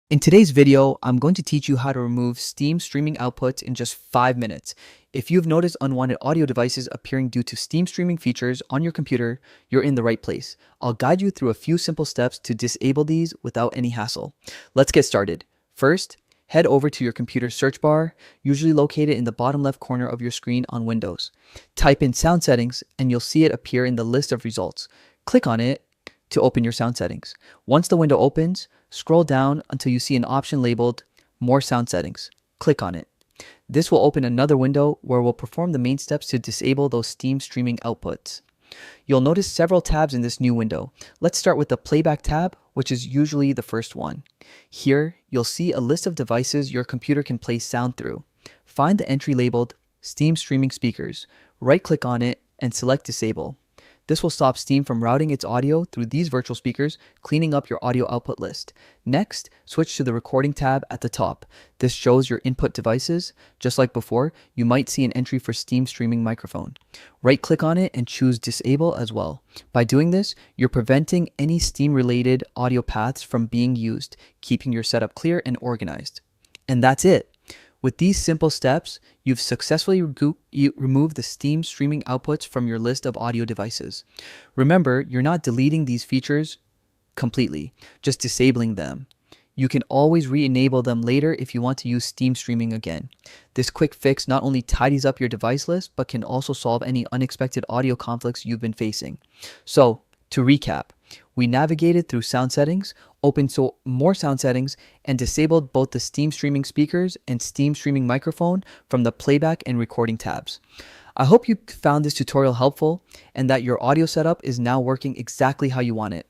In today's video, I'm going to teach you how to remove Steam streaming outputs in just 5 minutes. If you've noticed unwanted audio devices appearing due to Steam streaming features on your computer, you're in the right place. I'll guide you through a few simple steps to disable these without any hassle. Let's get started. First, head over to your computer's search bar, usually located in the bottom left corner of your screen on Windows. Type in sound settings and you'll see it appear in the list of results. Click on it to open your sound settings. Once the window opens, scroll down until you see an option labeled More Sound Settings. Click on it. This will open another window where we'll perform the main steps to disable those Steam streaming outputs. You'll notice several tabs in this new window. Let's start with the Playback tab, which is usually the first one. Here, you'll see a list of devices your computer can play sound through. Find the entry labeled Steam Streaming Speakers. Right-click on it and select Disable. This will stop Steam from routing its audio through these virtual speakers, cleaning up your audio output list. Next, switch to the Recording tab at the top. This shows your input devices. Just like before, you might see an entry for Steam Streaming Microphone. Right-click on it and choose Disable as well. By doing this, you're preventing any Steam-related audio paths from being used, keeping your setup clear and organized. And that's it. With these simple steps, you've successfully removed the Steam streaming outputs from your list of audio devices. Remember, you're not deleting these features completely, just disabling them. You can always re-enable them later if you want to use Steam streaming again. This quick fix not only tidies up your device list, but can also solve any unexpected audio conflicts you've been facing. So, to recap, we navigated through sound settings, opened more sound settings, and disabled both the Steam streaming speakers and Steam streaming microphone from the playback and recording tabs. I hope you found this tutorial helpful and that your audio setup is now working exactly how you want it.